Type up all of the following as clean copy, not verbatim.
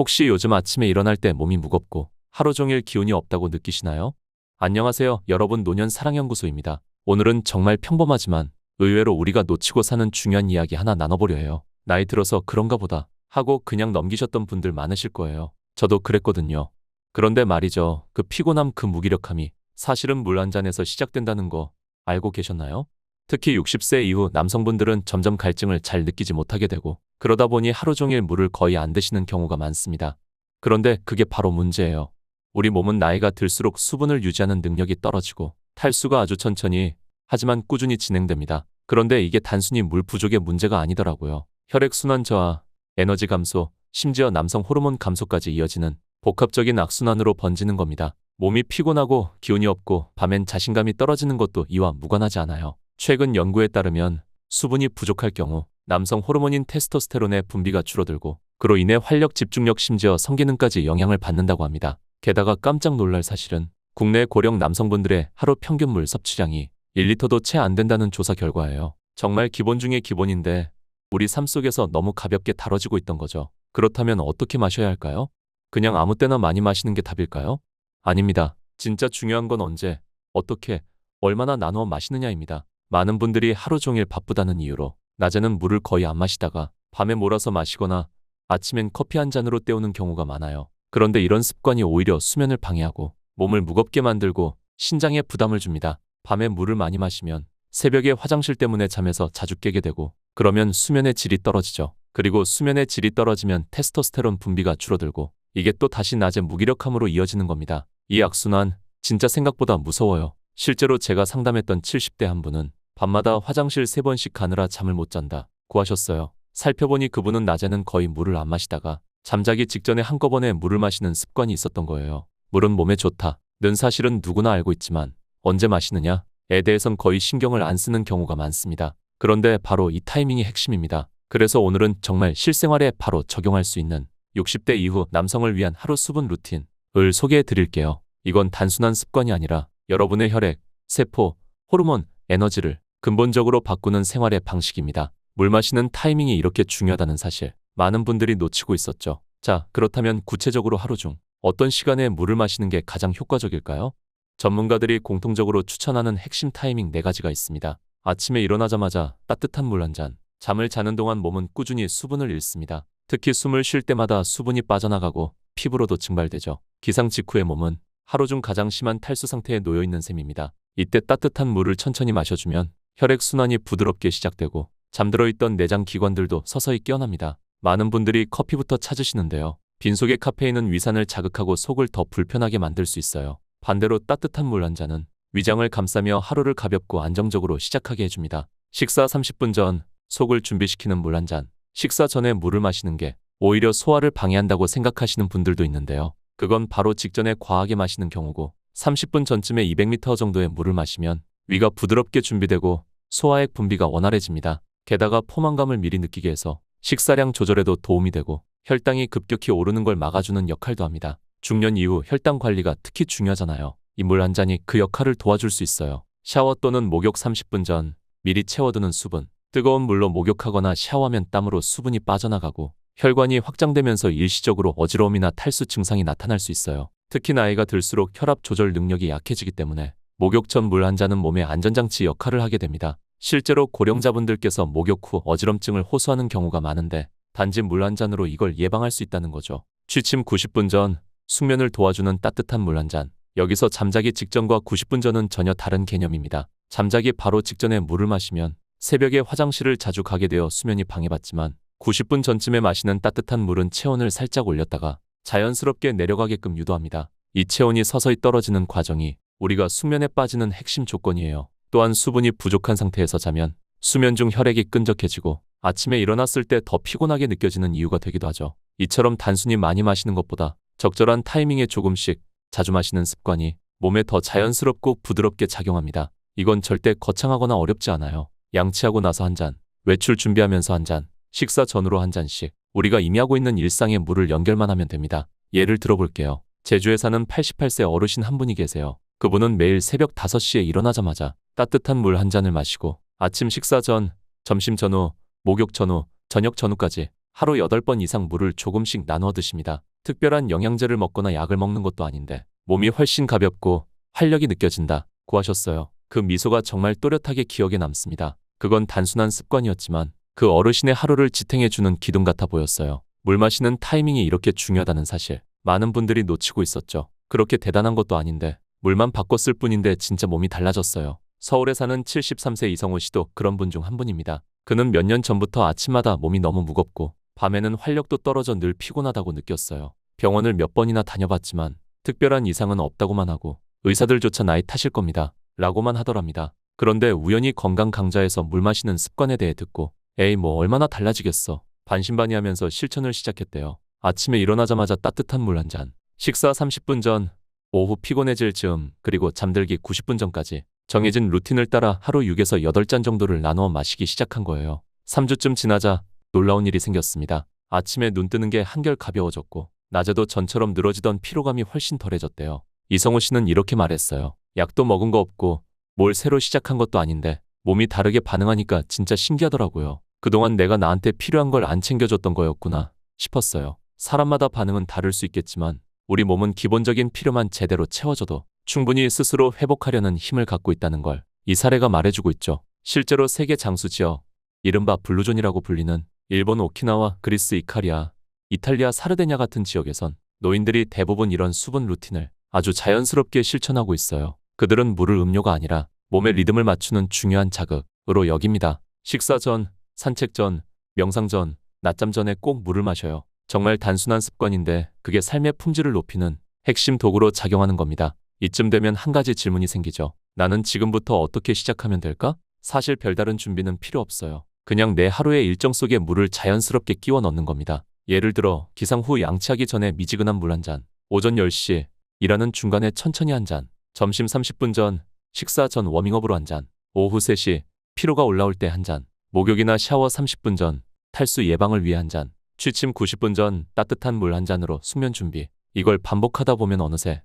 혹시 요즘 아침에 일어날 때 몸이 무겁고 하루 종일 기운이 없다고 느끼시나요? 안녕하세요. 여러분 노년 사랑연구소입니다. 오늘은 정말 평범하지만 의외로 우리가 놓치고 사는 중요한 이야기 하나 나눠보려 해요. 나이 들어서 그런가 보다 하고 그냥 넘기셨던 분들 많으실 거예요. 저도 그랬거든요. 그런데 말이죠. 그 피곤함, 그 무기력함이 사실은 물 한 잔에서 시작된다는 거 알고 계셨나요? 특히 60세 이후 남성분들은 점점 갈증을 잘 느끼지 못하게 되고 그러다 보니 하루 종일 물을 거의 안 드시는 경우가 많습니다. 그런데 그게 바로 문제예요. 우리 몸은 나이가 들수록 수분을 유지하는 능력이 떨어지고 탈수가 아주 천천히 하지만 꾸준히 진행됩니다. 그런데 이게 단순히 물 부족의 문제가 아니더라고요. 혈액순환 저하, 에너지 감소, 심지어 남성 호르몬 감소까지 이어지는 복합적인 악순환으로 번지는 겁니다. 몸이 피곤하고 기운이 없고 밤엔 자신감이 떨어지는 것도 이와 무관하지 않아요. 최근 연구에 따르면 수분이 부족할 경우 남성 호르몬인 테스토스테론의 분비가 줄어들고 그로 인해 활력, 집중력, 심지어 성기능까지 영향을 받는다고 합니다. 게다가 깜짝 놀랄 사실은 국내 고령 남성분들의 하루 평균 물 섭취량이 1리터도 채 안 된다는 조사 결과예요. 정말 기본 중에 기본인데 우리 삶 속에서 너무 가볍게 다뤄지고 있던 거죠. 그렇다면 어떻게 마셔야 할까요? 그냥 아무 때나 많이 마시는 게 답일까요? 아닙니다. 진짜 중요한 건 언제, 어떻게, 얼마나 나누어 마시느냐입니다. 많은 분들이 하루 종일 바쁘다는 이유로 낮에는 물을 거의 안 마시다가 밤에 몰아서 마시거나 아침엔 커피 한 잔으로 때우는 경우가 많아요. 그런데 이런 습관이 오히려 수면을 방해하고 몸을 무겁게 만들고 신장에 부담을 줍니다. 밤에 물을 많이 마시면 새벽에 화장실 때문에 잠에서 자주 깨게 되고 그러면 수면의 질이 떨어지죠. 그리고 수면의 질이 떨어지면 테스토스테론 분비가 줄어들고 이게 또 다시 낮에 무기력함으로 이어지는 겁니다. 이 악순환 진짜 생각보다 무서워요. 실제로 제가 상담했던 70대 한 분은 밤마다 화장실 3번씩 가느라 잠을 못 잔다고 하셨어요. 살펴보니 그분은 낮에는 거의 물을 안 마시다가 잠자기 직전에 한꺼번에 물을 마시는 습관이 있었던 거예요. 물은 몸에 좋다는 사실은 누구나 알고 있지만 언제 마시느냐에 대해선 거의 신경을 안 쓰는 경우가 많습니다. 그런데 바로 이 타이밍이 핵심입니다. 그래서 오늘은 정말 실생활에 바로 적용할 수 있는 60대 이후 남성을 위한 하루 수분 루틴을 소개해 드릴게요. 이건 단순한 습관이 아니라 여러분의 혈액, 세포, 호르몬, 에너지를 근본적으로 바꾸는 생활의 방식입니다. 물 마시는 타이밍이 이렇게 중요하다는 사실 많은 분들이 놓치고 있었죠. 자, 그렇다면 구체적으로 하루 중 어떤 시간에 물을 마시는 게 가장 효과적일까요? 전문가들이 공통적으로 추천하는 핵심 타이밍 4가지가 있습니다. 아침에 일어나자마자 따뜻한 물 한 잔. 잠을 자는 동안 몸은 꾸준히 수분을 잃습니다. 특히 숨을 쉴 때마다 수분이 빠져나가고 피부로도 증발되죠. 기상 직후의 몸은 하루 중 가장 심한 탈수 상태에 놓여 있는 셈입니다. 이때 따뜻한 물을 천천히 마셔주면 혈액순환이 부드럽게 시작되고 잠들어 있던 내장 기관들도 서서히 깨어납니다. 많은 분들이 커피부터 찾으시는데요. 빈속의 카페인은 위산을 자극하고 속을 더 불편하게 만들 수 있어요. 반대로 따뜻한 물 한 잔은 위장을 감싸며 하루를 가볍고 안정적으로 시작하게 해줍니다. 식사 30분 전 속을 준비시키는 물 한 잔. 식사 전에 물을 마시는 게 오히려 소화를 방해한다고 생각하시는 분들도 있는데요. 그건 바로 직전에 과하게 마시는 경우고 30분 전쯤에 200ml 정도의 물을 마시면 위가 부드럽게 준비되고 소화액 분비가 원활해집니다. 게다가 포만감을 미리 느끼게 해서 식사량 조절에도 도움이 되고 혈당이 급격히 오르는 걸 막아주는 역할도 합니다. 중년 이후 혈당 관리가 특히 중요하잖아요. 이 물 한 잔이 그 역할을 도와줄 수 있어요. 샤워 또는 목욕 30분 전 미리 채워두는 수분. 뜨거운 물로 목욕하거나 샤워하면 땀으로 수분이 빠져나가고 혈관이 확장되면서 일시적으로 어지러움이나 탈수 증상이 나타날 수 있어요. 특히 나이가 들수록 혈압 조절 능력이 약해지기 때문에 목욕 전 물 한 잔은 몸의 안전장치 역할을 하게 됩니다. 실제로 고령자분들께서 목욕 후 어지럼증을 호소하는 경우가 많은데 단지 물 한 잔으로 이걸 예방할 수 있다는 거죠. 취침 90분 전 숙면을 도와주는 따뜻한 물 한 잔. 여기서 잠자기 직전과 90분 전은 전혀 다른 개념입니다. 잠자기 바로 직전에 물을 마시면 새벽에 화장실을 자주 가게 되어 수면이 방해받지만 90분 전쯤에 마시는 따뜻한 물은 체온을 살짝 올렸다가 자연스럽게 내려가게끔 유도합니다. 이 체온이 서서히 떨어지는 과정이 우리가 숙면에 빠지는 핵심 조건이에요. 또한 수분이 부족한 상태에서 자면 수면 중 혈액이 끈적해지고 아침에 일어났을 때 더 피곤하게 느껴지는 이유가 되기도 하죠. 이처럼 단순히 많이 마시는 것보다 적절한 타이밍에 조금씩 자주 마시는 습관이 몸에 더 자연스럽고 부드럽게 작용합니다. 이건 절대 거창하거나 어렵지 않아요. 양치하고 나서 한 잔, 외출 준비하면서 한 잔, 식사 전후로 한 잔씩 우리가 이미 하고 있는 일상에 물을 연결만 하면 됩니다. 예를 들어볼게요. 제주에 사는 88세 어르신 한 분이 계세요. 그분은 매일 새벽 5시에 일어나자마자 따뜻한 물 한 잔을 마시고 아침 식사 전, 점심 전후, 목욕 전후, 저녁 전후까지 하루 8번 이상 물을 조금씩 나누어 드십니다. 특별한 영양제를 먹거나 약을 먹는 것도 아닌데 몸이 훨씬 가볍고 활력이 느껴진다 고 하셨어요. 그 미소가 정말 또렷하게 기억에 남습니다. 그건 단순한 습관이었지만 그 어르신의 하루를 지탱해주는 기둥 같아 보였어요. 물 마시는 타이밍이 이렇게 중요하다는 사실 많은 분들이 놓치고 있었죠. 그렇게 대단한 것도 아닌데 물만 바꿨을 뿐인데 진짜 몸이 달라졌어요. 서울에 사는 73세 이성호 씨도 그런 분 중 한 분입니다. 그는 몇 년 전부터 아침마다 몸이 너무 무겁고 밤에는 활력도 떨어져 늘 피곤하다고 느꼈어요. 병원을 몇 번이나 다녀봤지만 특별한 이상은 없다고만 하고 의사들조차 나이 탓일 겁니다. 라고만 하더랍니다. 그런데 우연히 건강 강좌에서 물 마시는 습관에 대해 듣고 에이 뭐 얼마나 달라지겠어. 반신반의하면서 실천을 시작했대요. 아침에 일어나자마자 따뜻한 물 한 잔, 식사 30분 전, 오후 피곤해질 즈음, 그리고 잠들기 90분 전까지 정해진 루틴을 따라 하루 6에서 8잔 정도를 나누어 마시기 시작한 거예요. 3주쯤 지나자 놀라운 일이 생겼습니다. 아침에 눈 뜨는 게 한결 가벼워졌고 낮에도 전처럼 늘어지던 피로감이 훨씬 덜해졌대요. 이성호 씨는 이렇게 말했어요. 약도 먹은 거 없고 뭘 새로 시작한 것도 아닌데 몸이 다르게 반응하니까 진짜 신기하더라고요. 그동안 내가 나한테 필요한 걸 안 챙겨줬던 거였구나 싶었어요. 사람마다 반응은 다를 수 있겠지만 우리 몸은 기본적인 필요만 제대로 채워줘도 충분히 스스로 회복하려는 힘을 갖고 있다는 걸 이 사례가 말해주고 있죠. 실제로 세계 장수 지역, 이른바 블루존이라고 불리는 일본 오키나와, 그리스 이카리아, 이탈리아 사르데냐 같은 지역에선 노인들이 대부분 이런 수분 루틴을 아주 자연스럽게 실천하고 있어요. 그들은 물을 음료가 아니라 몸의 리듬을 맞추는 중요한 자극으로 여깁니다. 식사 전, 산책 전, 명상 전, 낮잠 전에 꼭 물을 마셔요. 정말 단순한 습관인데 그게 삶의 품질을 높이는 핵심 도구로 작용하는 겁니다. 이쯤 되면 한 가지 질문이 생기죠. 나는 지금부터 어떻게 시작하면 될까? 사실 별다른 준비는 필요 없어요. 그냥 내 하루의 일정 속에 물을 자연스럽게 끼워 넣는 겁니다. 예를 들어 기상 후 양치하기 전에 미지근한 물 한 잔, 오전 10시 일하는 중간에 천천히 한 잔, 점심 30분 전, 식사 전 워밍업으로 한 잔, 오후 3시 피로가 올라올 때 한 잔, 목욕이나 샤워 30분 전, 탈수 예방을 위해 한 잔, 취침 90분 전 따뜻한 물 한 잔으로 숙면 준비. 이걸 반복하다 보면 어느새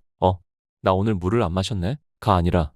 나 오늘 물을 안 마셨네? 가 아니라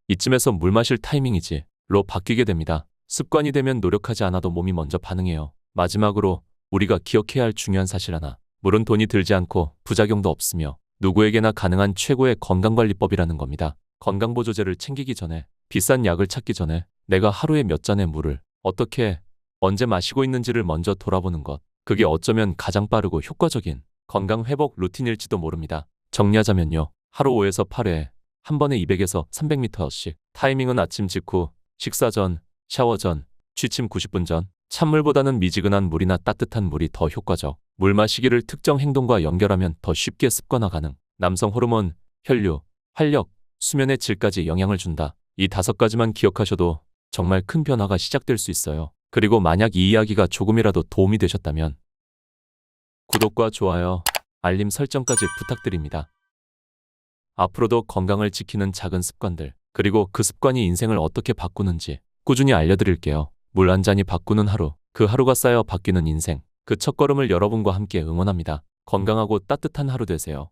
이쯤에서 물 마실 타이밍이지 로 바뀌게 됩니다. 습관이 되면 노력하지 않아도 몸이 먼저 반응해요. 마지막으로 우리가 기억해야 할 중요한 사실 하나. 물은 돈이 들지 않고 부작용도 없으며 누구에게나 가능한 최고의 건강관리법이라는 겁니다. 건강보조제를 챙기기 전에, 비싼 약을 찾기 전에 내가 하루에 몇 잔의 물을 어떻게, 언제 마시고 있는지를 먼저 돌아보는 것. 그게 어쩌면 가장 빠르고 효과적인 건강회복 루틴일지도 모릅니다. 정리하자면요. 하루 5에서 8회, 한 번에 200에서 300m씩. 타이밍은 아침 직후, 식사 전, 샤워 전, 취침 90분 전. 찬물보다는 미지근한 물이나 따뜻한 물이 더 효과적. 물 마시기를 특정 행동과 연결하면 더 쉽게 습관화 가능. 남성 호르몬, 혈류, 활력, 수면의 질까지 영향을 준다. 이 5가지만 기억하셔도 정말 큰 변화가 시작될 수 있어요. 그리고 만약 이 이야기가 조금이라도 도움이 되셨다면 구독과 좋아요, 알림 설정까지 부탁드립니다. 앞으로도 건강을 지키는 작은 습관들, 그리고 그 습관이 인생을 어떻게 바꾸는지 꾸준히 알려드릴게요. 물 한 잔이 바꾸는 하루, 그 하루가 쌓여 바뀌는 인생, 그 첫걸음을 여러분과 함께 응원합니다. 건강하고 따뜻한 하루 되세요.